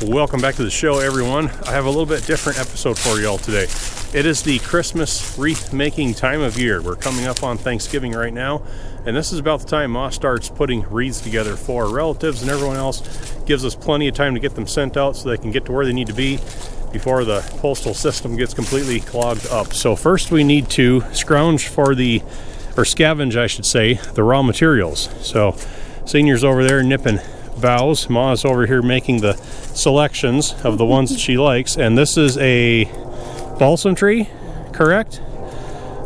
Welcome back to the show, everyone. I have a little bit different episode for y'all today. It is the Christmas wreath making time of year. We're coming up on Thanksgiving right now, and this is about the time Ma starts putting wreaths together for relatives and everyone else. Gives us plenty of time to get them sent out so they can get to where they need to be before the postal system gets completely clogged up. So first we need to scrounge for scavenge, I should say, the raw materials. So Senior's over there nipping boughs. Ma's over here making the selections of the ones that she likes, and this is a balsam tree, correct?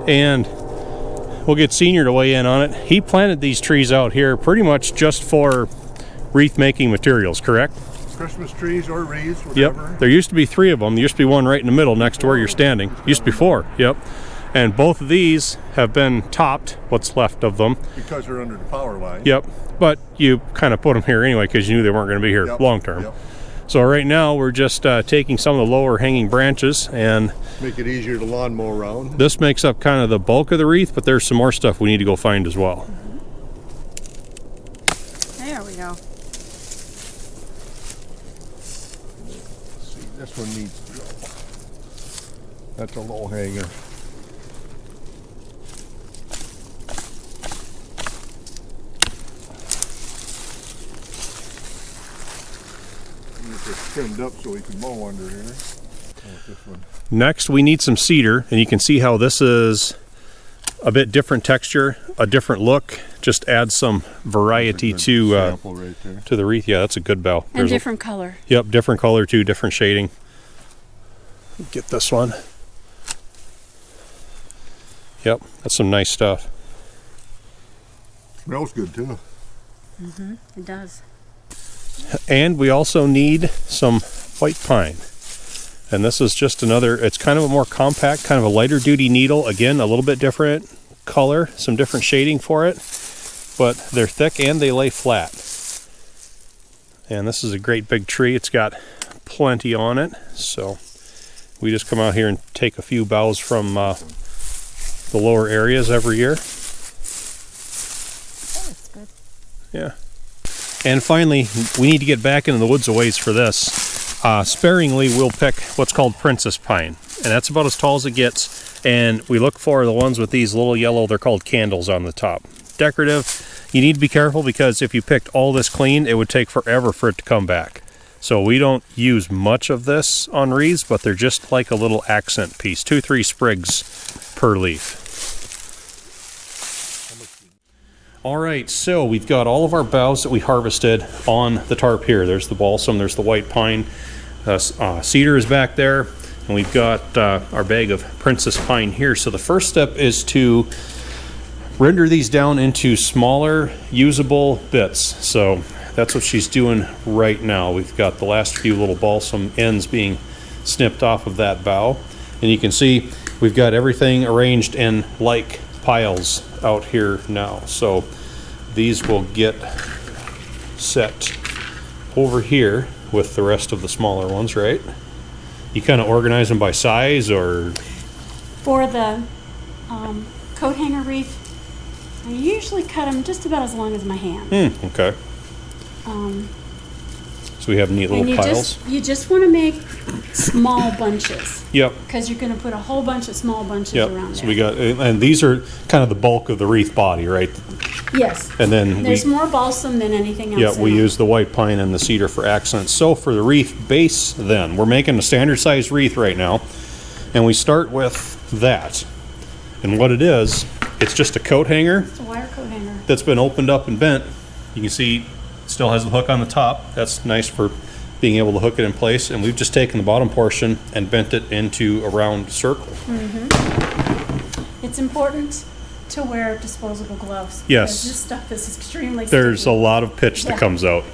And we'll get Senior to weigh in on it. He planted these trees out here pretty much just for wreath making materials, correct? Christmas trees or wreaths, whatever. Yep, there used to be 3 of them. There used to be one right in the middle next to where you're standing. Used to be 4, yep. And both of these have been topped, what's left of them. Because they're under the power line. Yep, but you kind of put them here anyway because you knew they weren't going to be here long term. Yep. So right now we're just taking some of the lower hanging branches and make it easier to lawn mow around. This makes up kind of the bulk of the wreath, but there's some more stuff we need to go find as well. There we go. Let's see, this one needs to go. That's a low hanger. It's trimmed up so we can mow under here. This one. Next, we need some cedar, and you can see how this is a bit different texture, a different look. Just add some variety to right to the wreath. Yeah, that's a good bough. And different color. Yep, different color too, different shading. Get this one. Yep, that's some nice stuff. Smells good too. Mm-hmm, it does. And we also need some white pine. And this is just another, it's kind of a more compact, kind of a lighter duty needle. Again, a little bit different color, some different shading for it. But they're thick and they lay flat. And this is a great big tree. It's got plenty on it. So we just come out here and take a few boughs from the lower areas every year. That's good. Yeah. And finally, we need to get back into the woods a ways for this. Sparingly, we'll pick what's called princess pine. And that's about as tall as it gets. And we look for the ones with these little yellow, they're called candles on the top. Decorative. You need to be careful because if you picked all this clean, it would take forever for it to come back. So we don't use much of this on wreaths, but they're just like a little accent piece. 2-3 sprigs per leaf. All right, so we've got all of our boughs that we harvested on the tarp here. There's the balsam, there's the white pine, cedar is back there, and we've got our bag of princess pine here. So the first step is to render these down into smaller, usable bits. So that's what she's doing right now. We've got the last few little balsam ends being snipped off of that bough. And you can see we've got everything arranged in like piles out here now. So these will get set over here with the rest of the smaller ones, right? You kind of organize them by size, or? For the coat hanger wreath, I usually cut them just about as long as my hand. Okay. So we have neat little piles. You just want to make small bunches. Yep. Because you're going to put a whole bunch of small bunches around there. So we got, and these are kind of the bulk of the wreath body, right? Yes. And then there's more balsam than anything else. Yeah, we use the white pine and the cedar for accents. So for the wreath base, then we're making a standard size wreath right now, and we start with that. And what it is, it's just a coat hanger. It's a wire coat hanger that's been opened up and bent. You can see. Still has the hook on the top. That's nice for being able to hook it in place. And we've just taken the bottom portion and bent it into a round circle. Mm-hmm. It's important to wear disposable gloves. Yes. This stuff is extremely There's sticky. a lot of pitch that comes out.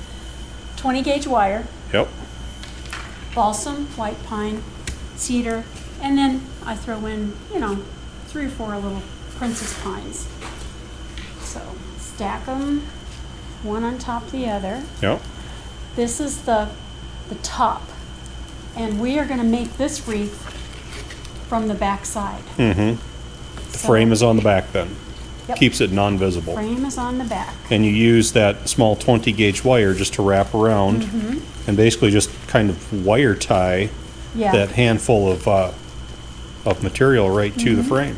20 gauge wire. Yep. Balsam, white pine, cedar, and then I throw in, 3 or 4 little princess pines. So stack them. One on top of the other. Yep. This is the top, and we are going to make this wreath from the back side. Mm-hmm. The frame is on the back then. Yep. keeps it non-visible. Frame is on the back. And you use that small 20 gauge wire just to wrap around and basically just kind of wire tie Yeah. that handful of material right to the frame.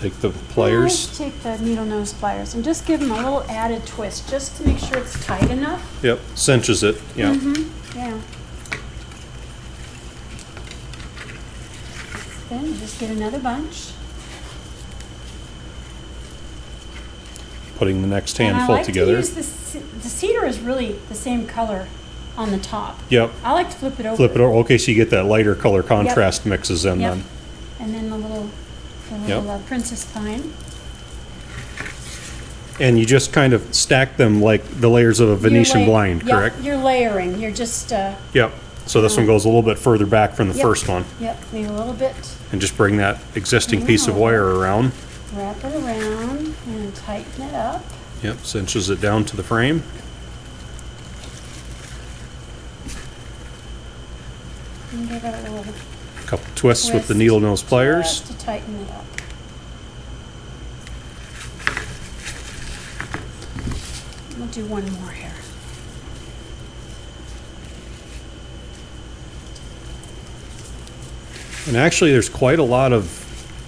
Take the pliers. Let's take the needle nose pliers and just give them a little added twist just to make sure it's tight enough. Yep, cinches it. Yeah. Yeah. Then you just get another bunch. Putting the next And I handful like together. to use the cedar is really the same color on the top. Yep. I like to flip it over. Flip it over. Okay, so you get that lighter color contrast mixes in Yep. then. And then the little princess pine. And you just kind of stack them like the layers of a Venetian blind, Yep, correct? you're layering. You're just, Yep. So this one goes a little bit further back from the Yep. first one. yep, maybe a little bit. And just bring that existing piece of wire around. Wrap it around and tighten it up. Yep, cinches it down to the frame. And give it a little Couple twists with the twist needle nose pliers. just to tighten it up. We'll do one more here. And actually, there's quite a lot of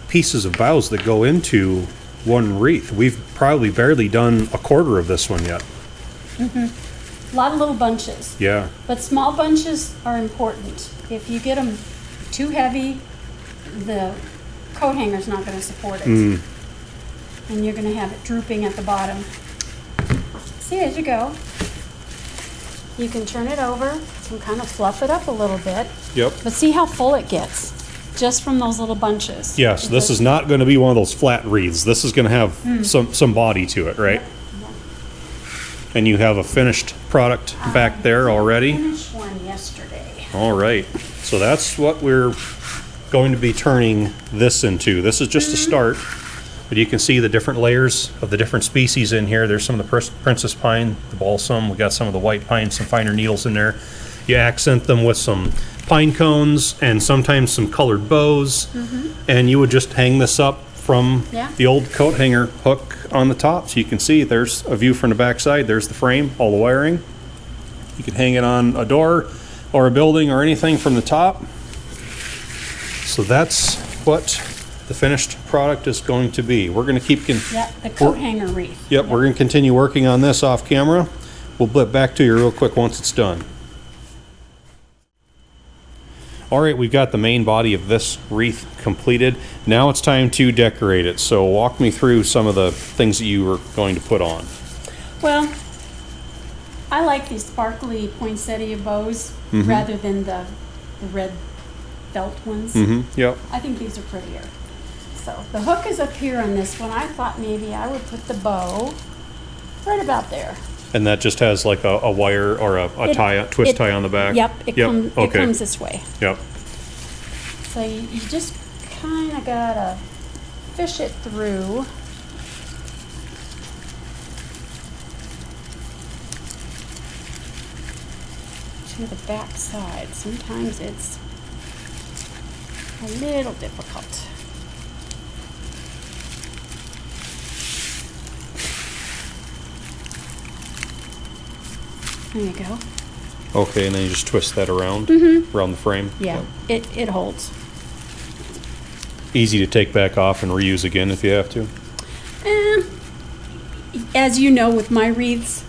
pieces of boughs that go into one wreath. We've probably barely done a quarter of this one yet. A lot of little bunches, Yeah. but small bunches are important. If you get them too heavy, the coat hanger's not going to support it. And you're going to have it drooping at the bottom. See, as you go, you can turn it over and kind of fluff it up a little bit. Yep. But see how full it gets just from those little bunches. Yes, this is not going to be one of those flat wreaths. This is going to have some body to it, right? And you have a finished product back there already. Finished one yesterday. All right. So that's what we're going to be turning this into. This is just a start, but you can see the different layers of the different species in here. There's some of the princess pine, the balsam. We got some of the white pine, some finer needles in there. You accent them with some pine cones and sometimes some colored bows. And you would just hang this up from the old coat hanger hook on the top. So you can see there's a view from the back side. There's the frame, all the wiring. You can hang it on a door or a building or anything from the top. So that's what the finished product is going to be. We're going to keep... Yeah, the coat hanger wreath. Yep, we're going to continue working on this off camera. We'll blip back to you real quick once it's done. All right, we've got the main body of this wreath completed. Now it's time to decorate it. So walk me through some of the things that you were going to put on. Well, I like these sparkly poinsettia bows rather than the red felt ones. Yep. I think these are prettier. So the hook is up here on this one. I thought maybe I would put the bow right about there. And that just has like a wire or a twist tie on the back? Yep, it comes this way. Yep. So you just kind of gotta fish it through. To the back side. Sometimes it's a little difficult. There you go. Okay, and then you just twist that around, around the frame? Yeah, Yep. it holds. Easy to take back off and reuse again if you have to? As you know, with my wreaths,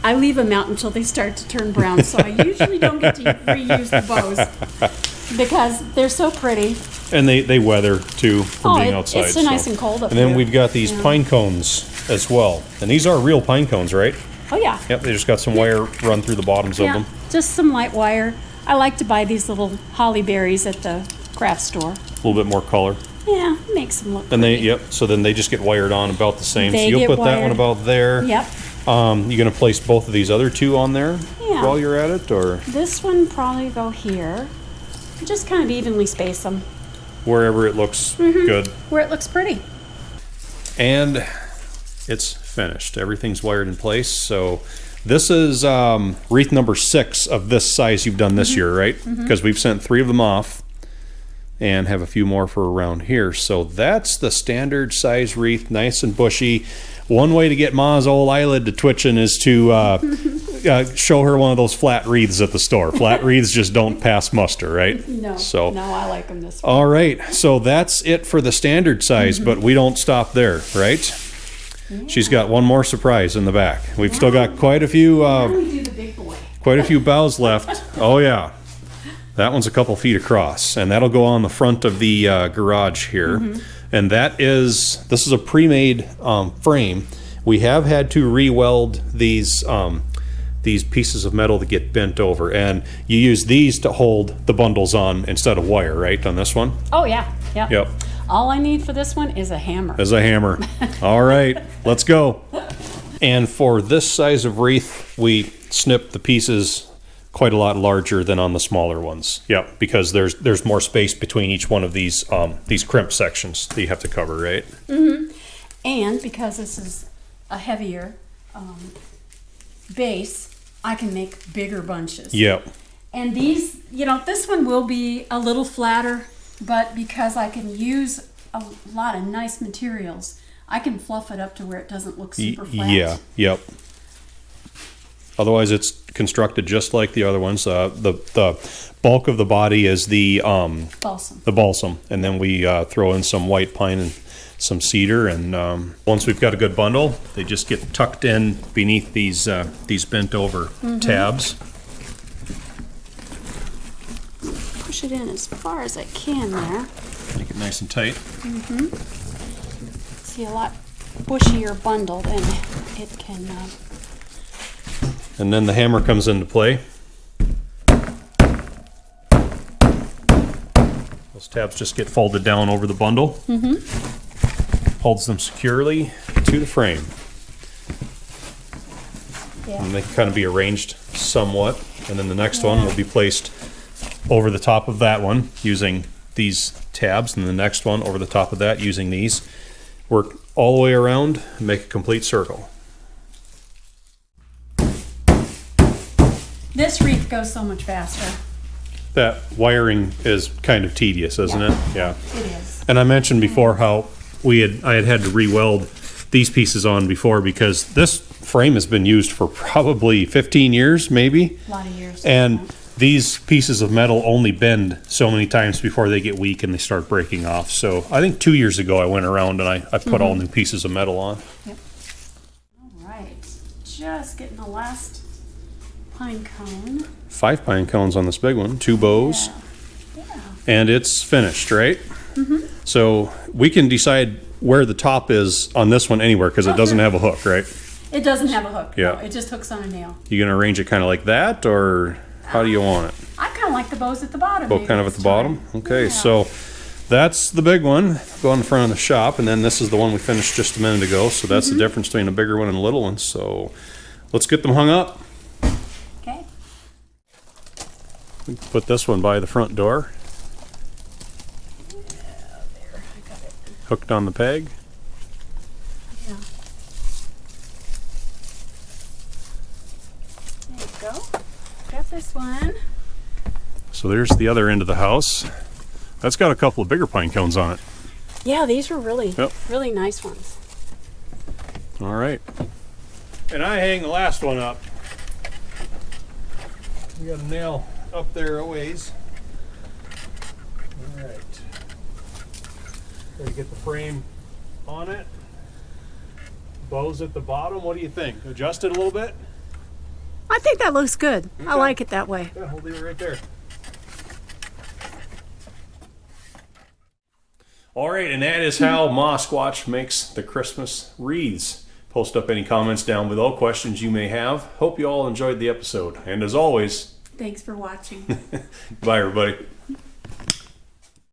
I leave them out until they start to turn brown, so I usually don't get to reuse the bows because they're so pretty. And they weather too from being outside. It's so nice and cold up And then here. we've got these pine cones as well. And these are real pine cones, right? Oh yeah. Yep, they just got some wire run through the bottoms of them. Just some light wire. I like to buy these little holly berries at the craft store. A little bit more color. Yeah, makes them look And pretty. so then they just get wired on about the same. They So you'll get put that one wired. about there. Yep. You gonna place both of these other two on there Yeah. while you're at it, or This one probably go here. Just kind of evenly space them wherever it looks good? where it looks pretty. And it's finished. Everything's wired in place. So this is wreath number 6 of this size you've done this year, right? Because we've sent 3 of them off. and have a few more for around here. So that's the standard size wreath, nice and bushy. One way to get Ma's old eyelid to twitching is to show her one of those flat wreaths at the store. Flat wreaths just don't pass muster, right? No, So, no, I like them this way. all right, so that's it for the standard size, but we don't stop there, right? She's got one more surprise in the back. We've still got quite a few Why don't we do the big boy? quite a few boughs left. Oh yeah, that one's a couple feet across, and that'll go on the front of the garage here. And this is a pre-made frame. We have had to re-weld these pieces of metal that get bent over, and you use these to hold the bundles on instead of wire, right, on this one? Oh, yeah. Yep. Yep, All I need for this one is a hammer. as a hammer. All right, let's go. And for this size of wreath, we snip the pieces quite a lot larger than on the smaller ones. Yep, because there's more space between each one of these crimp sections that you have to cover, right? And because this is a heavier base, I can make bigger bunches. Yep. And these, this one will be a little flatter, but because I can use a lot of nice materials, I can fluff it up to where it doesn't look super flat. Yeah, yep. Otherwise, it's constructed just like the other ones. The bulk of the body is the balsam, and then we throw in some white pine and some cedar. And once we've got a good bundle, they just get tucked in beneath these bent over tabs. Push it in as far as I can there. Make it nice and tight. See, a lot bushier bundle than it can. And then the hammer comes into play. Those tabs just get folded down over the bundle. Holds them securely to the frame. Yeah. And they can kind of be arranged somewhat. And then the next one will be placed over the top of that one using these tabs, and the next one over the top of that using these. Work all the way around and make a complete circle. This wreath goes so much faster. That wiring is kind of tedious, isn't it? Yeah. It is. And I mentioned before how I had to re-weld these pieces on before because this frame has been used for probably 15 years, maybe. A lot of years. And these pieces of metal only bend so many times before they get weak and they start breaking off. So I think 2 years ago I went around and I put all new pieces of metal on. Yep. All right. Just getting the last pine cone. 5 pine cones on this big one, 2 bows, Yeah. and it's finished, right? So we can decide where the top is on this one anywhere because it doesn't have a hook, right? It doesn't have a hook. Yeah. No, it just hooks on a nail. You gonna arrange it kind of like that, or how do you want it? I kind of like the bows at the bottom. Go maybe kind of at this the bottom? time. Okay, Yeah. so that's the big one. Go in front of the shop, and then this is the one we finished just a minute ago. So that's the difference between a bigger one and a little one. So let's get them hung up. Okay. We can put this one by the front door, Yeah, there. I got it. hooked on the peg. Yeah. There you go. Got this one. So there's the other end of the house. That's got a couple of bigger pine cones on it. Yeah, these were really, Yep. really nice ones. All right. And I hang the last one up. We got a nail up there a ways. All right. Gotta get the frame on it. Bows at the bottom. What do you think? Adjust it a little bit? I think that looks good. I Okay. like it that way. Yeah, we'll leave it right there. All right, and that is how Ma Squatch makes the Christmas wreaths. Post up any comments down below, questions you may have. Hope you all enjoyed the episode. And as always, Thanks for watching. bye everybody.